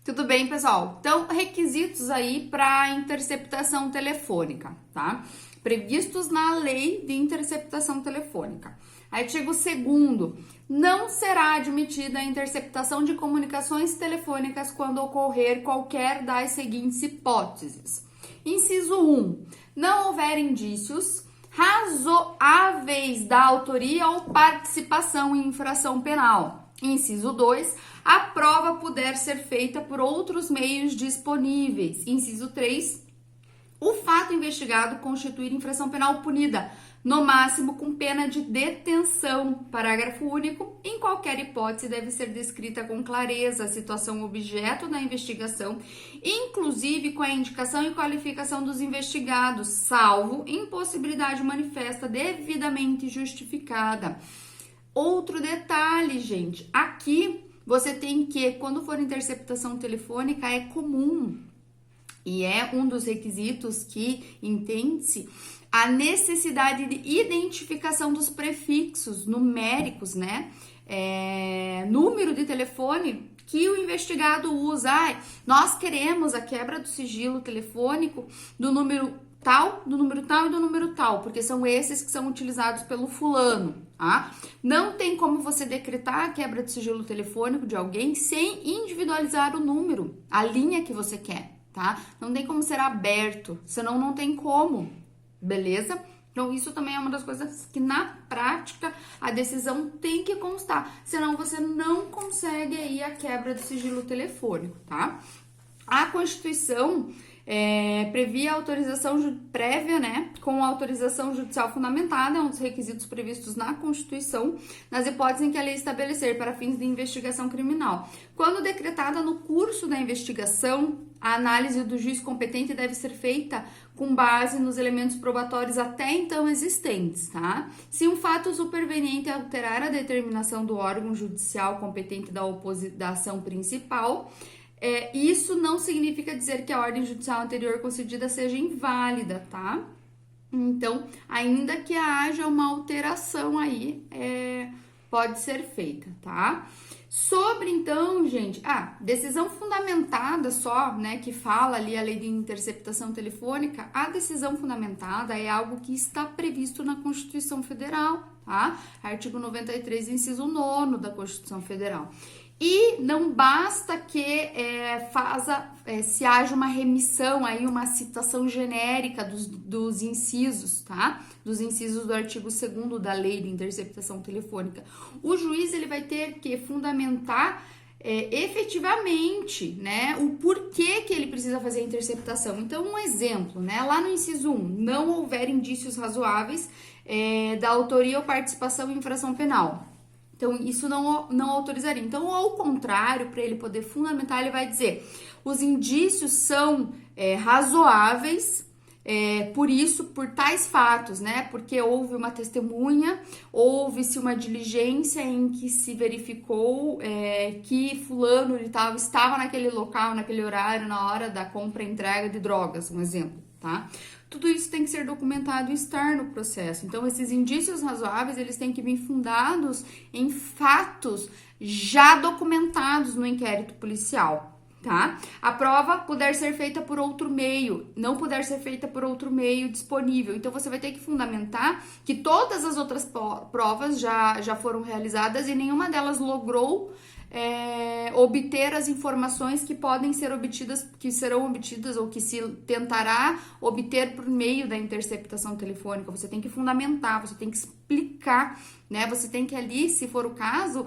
Tudo bem, pessoal? Então, requisitos aí para interceptação telefônica, tá? Previstos na Lei de Interceptação Telefônica. Artigo 2º. Não será admitida a interceptação de comunicações telefônicas quando ocorrer qualquer das seguintes hipóteses. Inciso 1. Não houver indícios razoáveis da autoria ou participação em infração penal. Inciso 2. A prova puder ser feita por outros meios disponíveis. Inciso 3. O fato investigado constituir infração penal punida, no máximo com pena de detenção. Parágrafo único. Em qualquer hipótese, deve ser descrita com clareza a situação objeto da investigação, inclusive com a indicação e qualificação dos investigados, salvo impossibilidade manifesta devidamente justificada. Outro detalhe, gente, aqui você tem que, quando for interceptação telefônica, é comum e é um dos requisitos que entende-se a necessidade de identificação dos prefixos numéricos, né? Número de telefone que o investigado usa. Nós queremos a quebra do sigilo telefônico do número tal, do número tal e do número tal, porque são esses que são utilizados pelo fulano, tá? Não tem como você decretar a quebra de sigilo telefônico de alguém sem individualizar o número, a linha que você quer, tá? Não tem como ser aberto, senão não tem como, beleza? Então, isso também é uma das coisas que, na prática, a decisão tem que constar, senão você não consegue aí a quebra do sigilo telefônico, tá? A Constituição previa autorização prévia, né, com autorização judicial fundamentada, é um dos requisitos previstos na Constituição, nas hipóteses em que a lei estabelecer para fins de investigação criminal. Quando decretada no curso da investigação, a análise do juiz competente deve ser feita com base nos elementos probatórios até então existentes, tá? Se um fato superveniente alterar a determinação do órgão judicial competente da ação principal, isso não significa dizer que a ordem judicial anterior concedida seja inválida, tá? Então, ainda que haja uma alteração aí, pode ser feita, tá? Sobre, então, gente, decisão fundamentada só, né, que fala ali a lei de interceptação telefônica, a decisão fundamentada é algo que está previsto na Constituição Federal, tá? Artigo 93, inciso 9 da Constituição Federal. E não basta que se haja uma remissão, aí uma citação genérica dos incisos, tá? Dos incisos do artigo 2º da Lei de Interceptação Telefônica. O juiz ele vai ter que fundamentar efetivamente, né, o porquê que ele precisa fazer a interceptação. Então, um exemplo, né? Lá no inciso 1, não houver indícios razoáveis da autoria ou participação em infração penal. Então, isso não autorizaria. Então, ao contrário, para ele poder fundamentar, ele vai dizer: os indícios são razoáveis, por tais fatos, né? Porque houve uma testemunha, houve-se uma diligência em que se verificou que fulano e tal estava naquele local, naquele horário, na hora da compra e entrega de drogas, um exemplo, tá? Tudo isso tem que ser documentado e estar no processo. Então, esses indícios razoáveis, eles têm que vir fundados em fatos já documentados no inquérito policial, tá? A prova puder ser feita por outro meio, não puder ser feita por outro meio disponível. Então, você vai ter que fundamentar que todas as outras provas já foram realizadas e nenhuma delas logrou obter as informações que podem ser obtidas, que serão obtidas ou que se tentará obter por meio da interceptação telefônica. Você tem que fundamentar, você tem que explicar, né? Você tem que ali, se for o caso,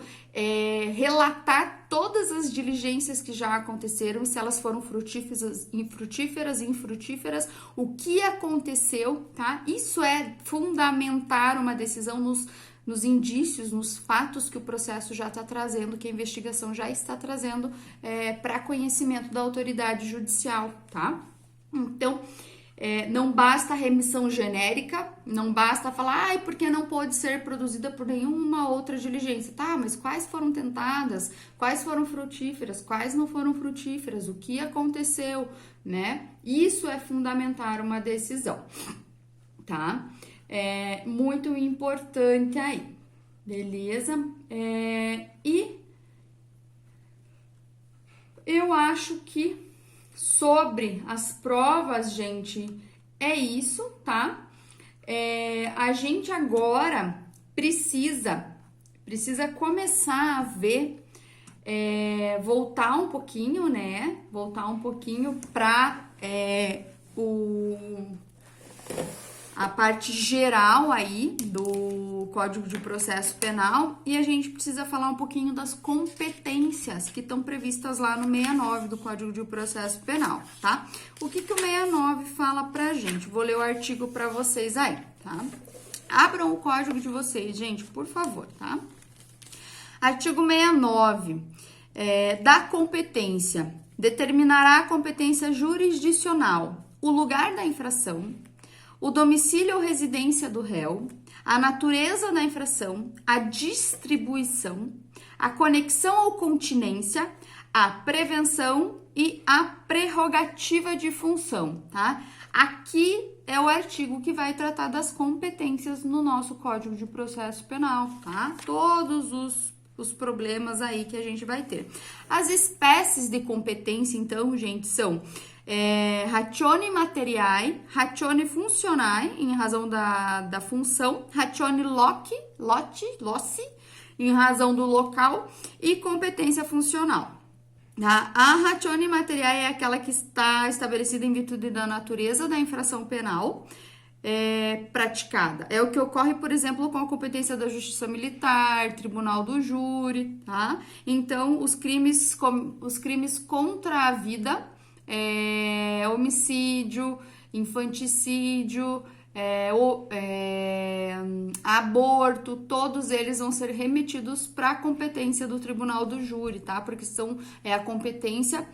relatar todas as diligências que já aconteceram, se elas foram frutíferas, infrutíferas, o que aconteceu, tá? Isso é fundamentar uma decisão nos indícios, nos fatos que o processo já está trazendo, que a investigação já está trazendo para conhecimento da autoridade judicial, tá? Então, não basta a remissão genérica, não basta falar, porque não pode ser produzida por nenhuma outra diligência. Tá, mas quais foram tentadas? Quais foram frutíferas? Quais não foram frutíferas? O que aconteceu, né? Isso é fundamentar uma decisão, tá? Muito importante aí, beleza? E eu acho que sobre as provas, gente, é isso, tá? A gente agora precisa começar a ver, voltar um pouquinho, né? Voltar um pouquinho para a parte geral aí do Código de Processo Penal e a gente precisa falar um pouquinho das competências que estão previstas lá no 69 do Código de Processo Penal, tá? O que o 69 fala pra gente? Vou ler o artigo pra vocês aí, tá? Abram o código de vocês, gente, por favor, tá? Artigo 69 da competência. Determinará a competência jurisdicional, o lugar da infração, o domicílio ou residência do réu, a natureza da infração, a distribuição, a conexão ou continência, a prevenção e a prerrogativa de função, tá? Aqui é o artigo que vai tratar das competências no nosso Código de Processo Penal, tá? Todos os problemas aí que a gente vai ter. As espécies de competência, então, gente, são ratione materiae, ratione funcionae, em razão da função, ratione loci, em razão do local, e competência funcional. A ratione materiae é aquela que está estabelecida em virtude da natureza da infração penal praticada. É o que ocorre, por exemplo, com a competência da Justiça Militar, Tribunal do Júri, tá? Então, os crimes contra a vida, homicídio, infanticídio, aborto, todos eles vão ser remetidos para a competência do Tribunal do Júri, tá? Porque a competência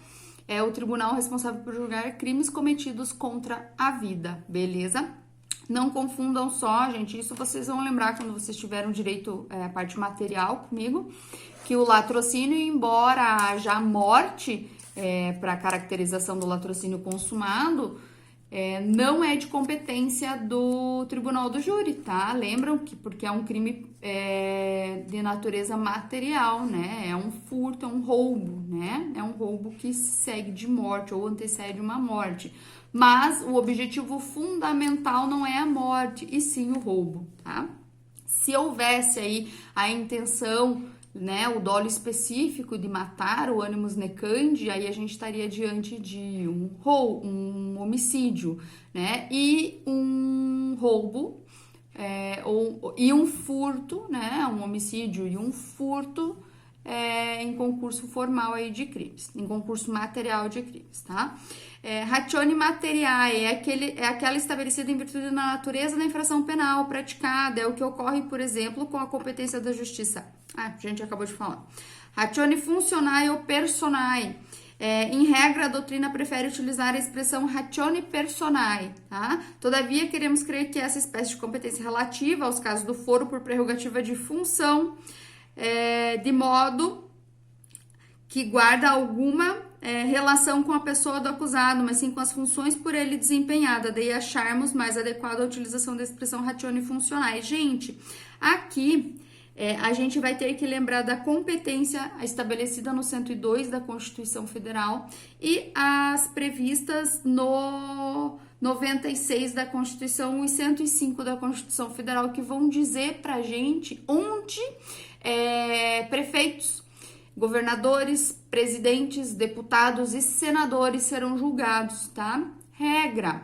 é o tribunal responsável por julgar crimes cometidos contra a vida, beleza? Não confundam só, gente, isso vocês vão lembrar quando vocês tiveram direito à parte material comigo, que o latrocínio, embora haja morte para caracterização do latrocínio consumado, não é de competência do Tribunal do Júri, tá? Lembram que porque é um crime de natureza material, né? É um furto, é um roubo, né? É um roubo que segue de morte ou antecede uma morte. Mas o objetivo fundamental não é a morte, e sim o roubo, tá? Se houvesse aí a intenção, né, o dolo específico de matar, o animus necandi, aí a gente estaria diante de um homicídio, né, e um roubo, e um furto, né, um homicídio e um furto em concurso formal aí de crimes, em concurso material de crimes, tá? Ratione materiae é aquela estabelecida em virtude da natureza da infração penal praticada, é o que ocorre, por exemplo, com a competência da justiça. A gente acabou de falar. Ratione funcionae ou personae. Em regra, a doutrina prefere utilizar a expressão ratione personae, tá? Todavia, queremos crer que essa espécie de competência relativa aos casos do foro por prerrogativa de função, de modo que guarda alguma relação com a pessoa do acusado, mas sim com as funções por ele desempenhada, daí acharmos mais adequada a utilização da expressão ratione funcionae. Gente, aqui a gente vai ter que lembrar da competência estabelecida no 102 da Constituição Federal e as previstas no 96 da Constituição e 105 da Constituição Federal, que vão dizer pra gente onde prefeitos, governadores, presidentes, deputados e senadores serão julgados, tá? Regra: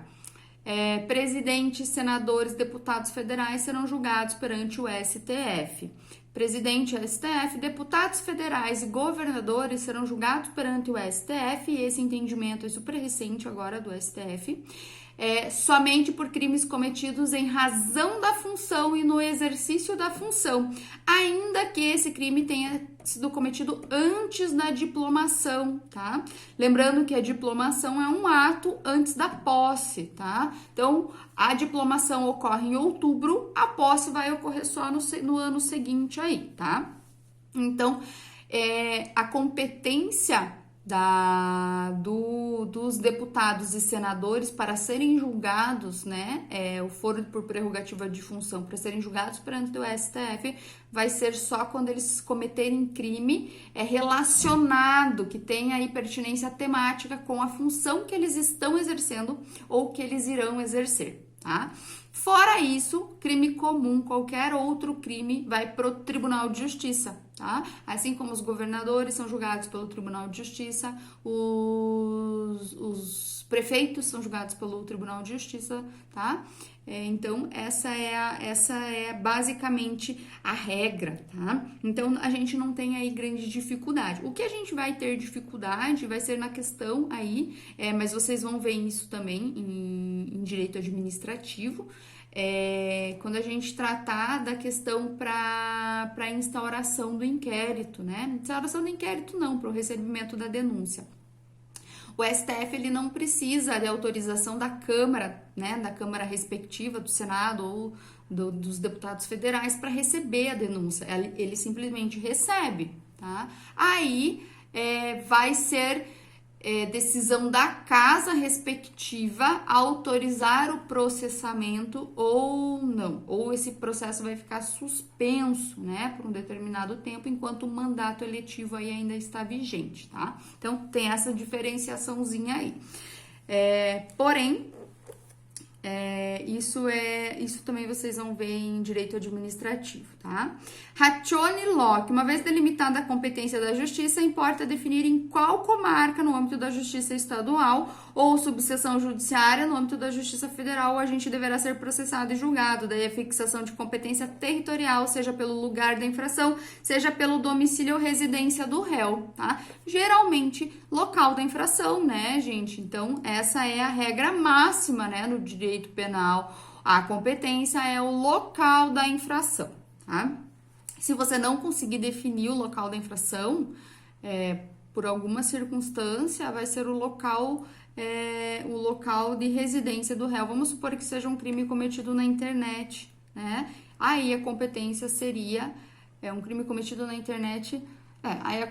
presidentes, senadores, deputados federais serão julgados perante o STF. Presidente do STF, deputados federais e governadores serão julgados perante o STF, e esse entendimento é super recente agora do STF, somente por crimes cometidos em razão da função e no exercício da função, ainda que esse crime tenha sido cometido antes da diplomação, tá? Lembrando que a diplomação é um ato antes da posse, tá? Então, a diplomação ocorre em outubro, a posse vai ocorrer só no ano seguinte aí, tá? Então, a competência dos deputados e senadores para serem julgados, né, o foro por prerrogativa de função para serem julgados perante o STF vai ser só quando eles cometerem crime relacionado, que tenha aí pertinência temática com a função que eles estão exercendo ou que eles irão exercer, tá? Fora isso, crime comum, qualquer outro crime vai para o Tribunal de Justiça, tá? Assim como os governadores são julgados pelo Tribunal de Justiça, os prefeitos são julgados pelo Tribunal de Justiça, tá? Então, essa é basicamente a regra, tá? Então, a gente não tem aí grande dificuldade. O que a gente vai ter dificuldade vai ser na questão aí, mas vocês vão ver isso também em direito administrativo, quando a gente tratar da questão para a instauração do inquérito, né? Instauração do inquérito não, para o recebimento da denúncia. O STF ele não precisa de autorização da Câmara, né, da Câmara respectiva, do Senado ou dos deputados federais para receber a denúncia. Ele simplesmente recebe, tá? Aí vai ser decisão da casa respectiva autorizar o processamento ou não, ou esse processo vai ficar suspenso, né, por um determinado tempo, enquanto o mandato eletivo aí ainda está vigente, tá? Então, tem essa diferenciaçãozinha aí. Porém, isso também vocês vão ver em direito administrativo, tá? Ratione Locke, uma vez delimitada a competência da justiça, importa definir em qual comarca no âmbito da justiça estadual ou subseção judiciária no âmbito da justiça federal o agente deverá ser processado e julgado. Daí a fixação de competência territorial, seja pelo lugar da infração, seja pelo domicílio ou residência do réu, tá? Geralmente, local da infração, né, gente? Então, essa é a regra máxima, né, no direito penal. A competência é o local da infração, tá? Se você não conseguir definir o local da infração, por alguma circunstância, vai ser o local de residência do réu. Vamos supor que seja um crime cometido na internet, né? Aí a competência seria um crime cometido na internet. Aí a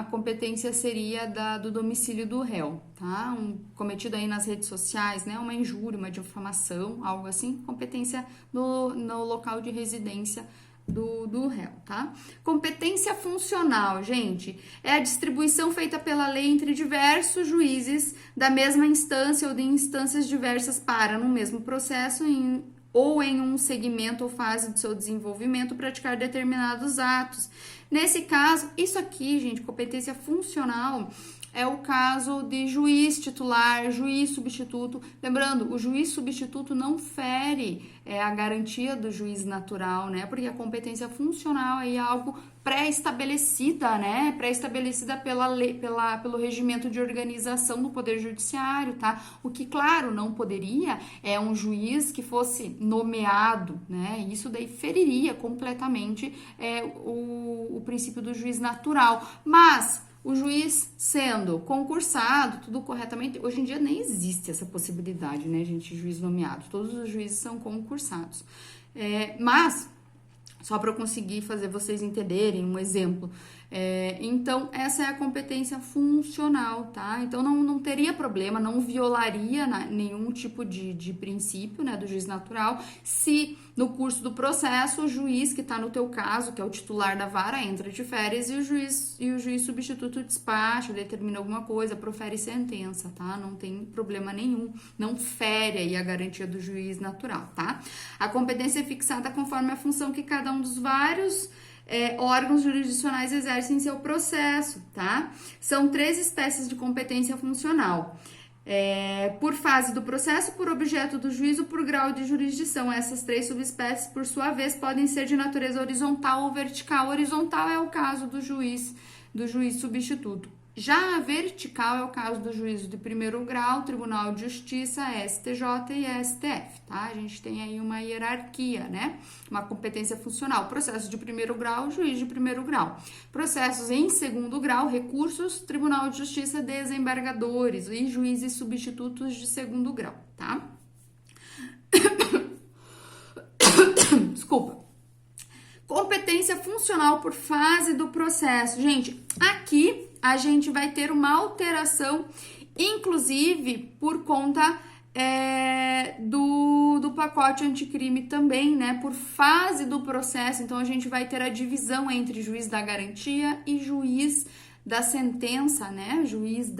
competência seria do domicílio do réu, tá? Cometido aí nas redes sociais, né? Uma injúria, uma difamação, algo assim. Competência no local de residência do réu, tá? Competência funcional, gente, é a distribuição feita pela lei entre diversos juízes da mesma instância ou de instâncias diversas para, no mesmo processo, ou em um segmento ou fase do seu desenvolvimento, praticar determinados atos. Nesse caso, isso aqui, gente, competência funcional, é o caso de juiz titular, juiz substituto. Lembrando, o juiz substituto não fere a garantia do juiz natural, né? Porque a competência funcional é algo pré-estabelecida, né? Pré-estabelecida pela lei, pelo regimento de organização do Poder Judiciário, tá? O que, claro, não poderia é um juiz que fosse nomeado, né? Isso daí feriria completamente o princípio do juiz natural. Mas o juiz sendo concursado, tudo corretamente, hoje em dia nem existe essa possibilidade, né, gente, juiz nomeado, todos os juízes são concursados. Mas, só para eu conseguir fazer vocês entenderem um exemplo, então essa é a competência funcional, tá? Então não teria problema, não violaria nenhum tipo de princípio, né, do juiz natural, se no curso do processo o juiz que está no teu caso, que é o titular da vara, entra de férias e o juiz substituto despacha, determina alguma coisa, profere sentença, tá? Não tem problema nenhum, não fere aí a garantia do juiz natural, tá? A competência é fixada conforme a função que cada um dos vários órgãos jurisdicionais exercem em seu processo, tá? São 3 espécies de competência funcional. Por fase do processo, por objeto do juízo, por grau de jurisdição. Essas 3 subespécies, por sua vez, podem ser de natureza horizontal ou vertical. Horizontal é o caso do juiz substituto. Já a vertical é o caso do juízo de primeiro grau, Tribunal de Justiça, STJ e STF, tá? A gente tem aí uma hierarquia, né? Uma competência funcional. Processo de primeiro grau, juiz de primeiro grau. Processos em segundo grau, recursos, Tribunal de Justiça, desembargadores e juízes substitutos de segundo grau, tá? Desculpa. Competência funcional por fase do processo. Gente, aqui a gente vai ter uma alteração, inclusive por conta do pacote anticrime também, né? Por fase do processo. Então, a gente vai ter a divisão entre juiz da garantia e juiz da sentença, né? Juiz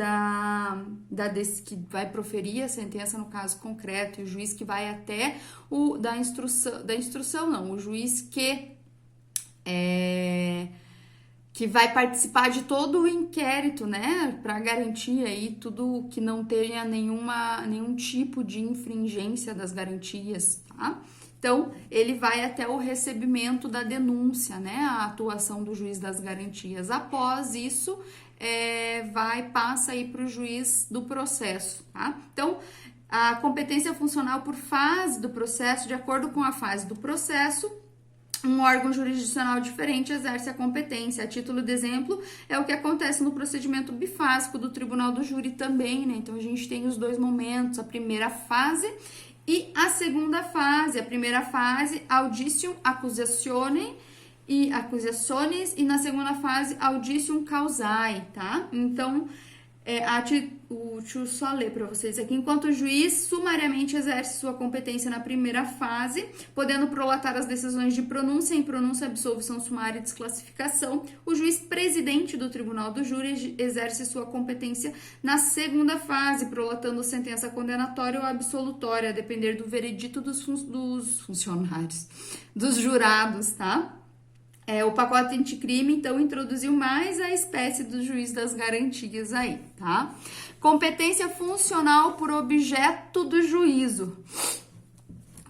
que vai proferir a sentença no caso concreto, e o juiz que vai até o o juiz que vai participar de todo o inquérito, né, para garantir aí tudo que não tenha nenhum tipo de infringência das garantias, tá? Então, ele vai até o recebimento da denúncia, né, a atuação do juiz das garantias. Após isso, passa aí para o juiz do processo, tá? Então, a competência funcional por fase do processo, de acordo com a fase do processo, um órgão jurisdicional diferente exerce a competência. A título de exemplo, é o que acontece no procedimento bifásico do Tribunal do Júri também, né? Então, a gente tem os dois momentos, a primeira fase e a segunda fase. A primeira fase, audicium accusationes, e na segunda fase, audicium causae, tá? Então, deixa eu só ler para vocês aqui. Enquanto o juiz sumariamente exerce sua competência na primeira fase, podendo prolatar as decisões de pronúncia, impronúncia, absolvição sumária e desclassificação, o juiz presidente do Tribunal do Júri exerce sua competência na segunda fase, prolatando sentença condenatória ou absolutória, a depender do veredito dos funcionários, dos jurados, tá? O pacote anticrime, então, introduziu mais a espécie do juiz das garantias aí, tá? Competência funcional por objeto do juízo.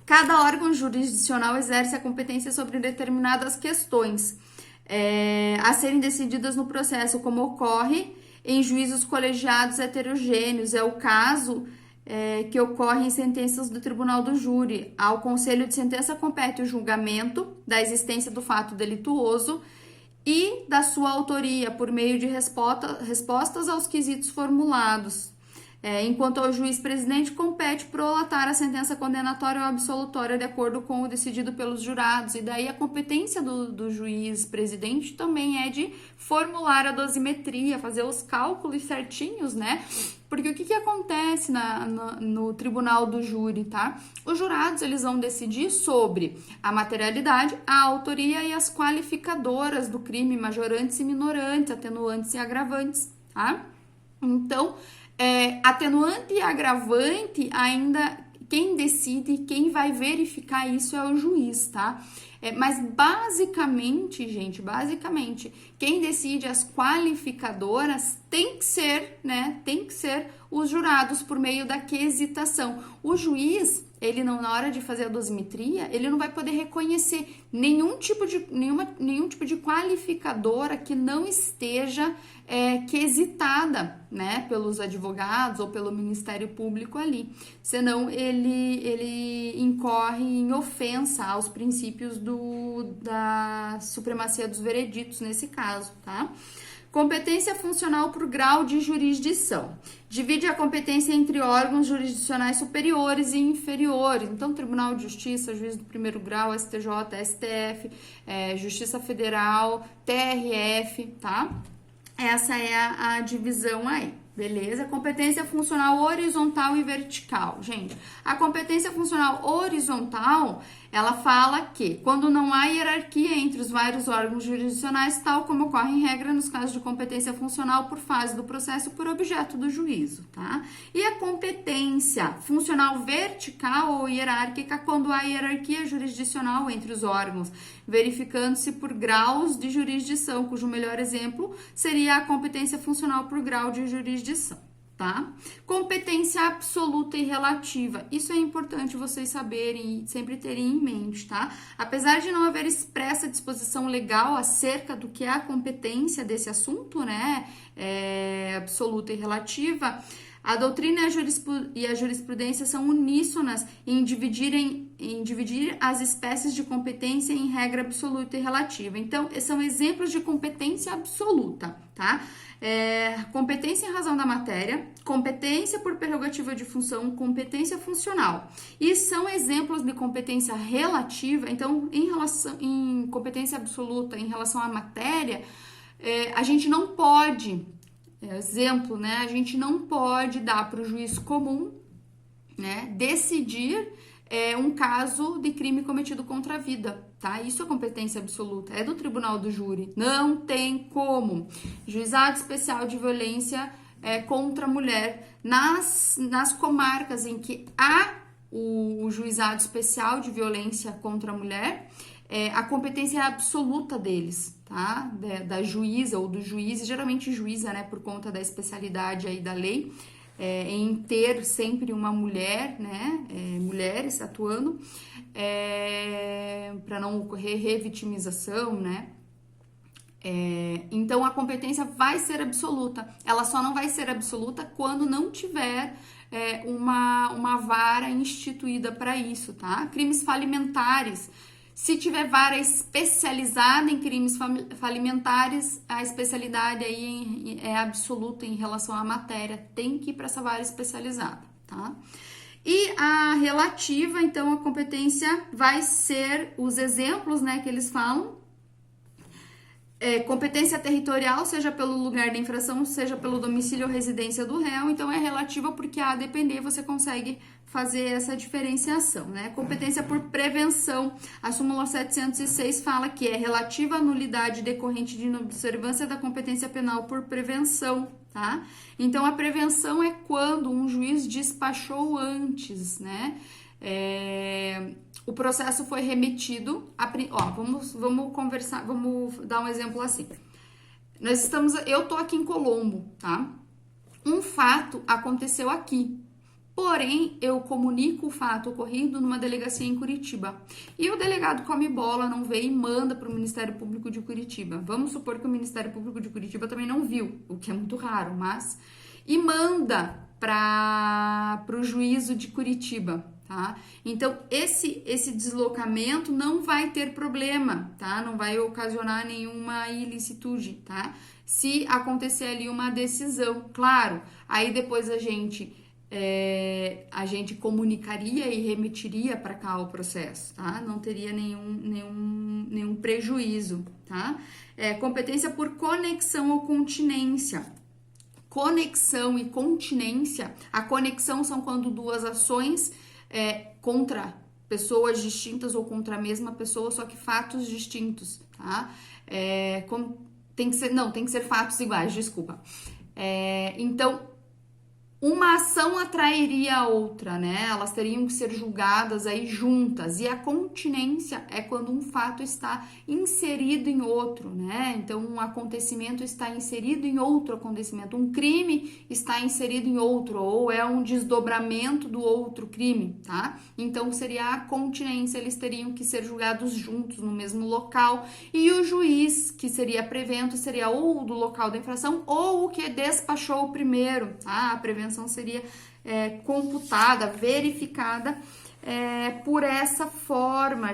Cada órgão jurisdicional exerce a competência sobre determinadas questões a serem decididas no processo, como ocorre em juízos colegiados heterogêneos. É o caso que ocorre em sentenças do Tribunal do Júri. Ao Conselho de Sentença compete o julgamento da existência do fato delituoso e da sua autoria por meio de respostas aos quesitos formulados. Enquanto ao juiz presidente compete prolatar a sentença condenatória ou absolutória de acordo com o decidido pelos jurados. E daí a competência do juiz presidente também é de formular a dosimetria, fazer os cálculos certinhos, né? Porque o que acontece no Tribunal do Júri, tá? Os jurados, eles vão decidir sobre a materialidade, a autoria e as qualificadoras do crime, majorantes e minorantes, atenuantes e agravantes, tá? Então, atenuante e agravante, ainda quem decide, quem vai verificar isso é o juiz, tá? Mas basicamente, gente, quem decide as qualificadoras tem que ser, né? Tem que ser os jurados por meio da quesitação. O juiz, ele não, na hora de fazer a dosimetria, ele não vai poder reconhecer nenhum tipo de qualificadora que não esteja quesitada, né, pelos advogados ou pelo Ministério Público ali. Senão ele incorre em ofensa aos princípios da supremacia dos vereditos nesse caso, tá? Competência funcional por grau de jurisdição. Divide a competência entre órgãos jurisdicionais superiores e inferiores. Então, Tribunal de Justiça, Juiz do Primeiro Grau, STJ, STF, Justiça Federal, TRF, tá? Essa é a divisão aí. Beleza? Competência funcional horizontal e vertical. Gente, a competência funcional horizontal, ela fala que quando não há hierarquia entre os vários órgãos jurisdicionais, tal como ocorre em regra nos casos de competência funcional por fase do processo por objeto do juízo, tá? E a competência funcional vertical ou hierárquica, quando há hierarquia jurisdicional entre os órgãos, verificando-se por graus de jurisdição, cujo melhor exemplo seria a competência funcional por grau de jurisdição, tá? Competência absoluta e relativa. Isso é importante vocês saberem e sempre terem em mente, tá? Apesar de não haver expressa disposição legal acerca do que é a competência desse assunto, né, absoluta e relativa, a doutrina e a jurisprudência são uníssonas em dividir as espécies de competência em regra absoluta e relativa. Então, são exemplos de competência absoluta, tá? Competência em razão da matéria, competência por prerrogativa de função, competência funcional. E são exemplos de competência relativa. Então, em competência absoluta em relação à matéria, a gente não pode exemplo, né? A gente não pode dar para o juiz comum, né, decidir um caso de crime cometido contra a vida, tá? Isso é competência absoluta, é do tribunal do júri, não tem como. Juizado especial de violência contra a mulher, nas comarcas em que há o juizado especial de violência contra a mulher, a competência é absoluta deles, tá? Da juíza ou do juiz, geralmente juíza, né, por conta da especialidade aí da lei, em ter sempre uma mulher, né, mulheres atuando, para não ocorrer revitimização, né? Então a competência vai ser absoluta, ela só não vai ser absoluta quando não tiver uma vara instituída para isso, tá? Crimes falimentares. Se tiver vara especializada em crimes falimentares, a especialidade aí é absoluta em relação à matéria, tem que ir para essa vara especializada, tá? E a relativa, então, a competência vai ser os exemplos, né, que eles falam. Competência territorial, seja pelo lugar da infração, seja pelo domicílio ou residência do réu, então é relativa porque a depender você consegue fazer essa diferenciação, né? Competência por prevenção, a súmula 706 fala que é relativa à nulidade decorrente de inobservância da competência penal por prevenção, tá? Então a prevenção é quando um juiz despachou antes, né? O processo foi remetido, vamos conversar, vamos dar um exemplo assim. Eu tô aqui em Colombo, tá? Um fato aconteceu aqui, porém eu comunico o fato ocorrido numa delegacia em Curitiba. E o delegado come bola, não vê e manda para o Ministério Público de Curitiba. Vamos supor que o Ministério Público de Curitiba também não viu, o que é muito raro, mas... E manda para o juízo de Curitiba, tá? Então, esse deslocamento não vai ter problema, tá? Não vai ocasionar nenhuma ilicitude, tá? Se acontecer ali uma decisão, claro, aí depois a gente comunicaria e remetiria para cá o processo, tá? Não teria nenhum prejuízo, tá? Competência por conexão ou continência. Conexão e continência, a conexão são quando duas ações contra pessoas distintas ou contra a mesma pessoa, só que fatos distintos, tá? Tem que ser fatos iguais, desculpa. Então, uma ação atrairia a outra, né? Elas teriam que ser julgadas aí juntas. E a continência é quando um fato está inserido em outro, né? Então, um acontecimento está inserido em outro acontecimento. Um crime está inserido em outro, ou é um desdobramento do outro crime, tá? Então, seria a continência. Eles teriam que ser julgados juntos no mesmo local. E o juiz, que seria prevento, seria ou do local da infração ou o que despachou primeiro, tá? A prevenção seria computada, verificada por essa forma,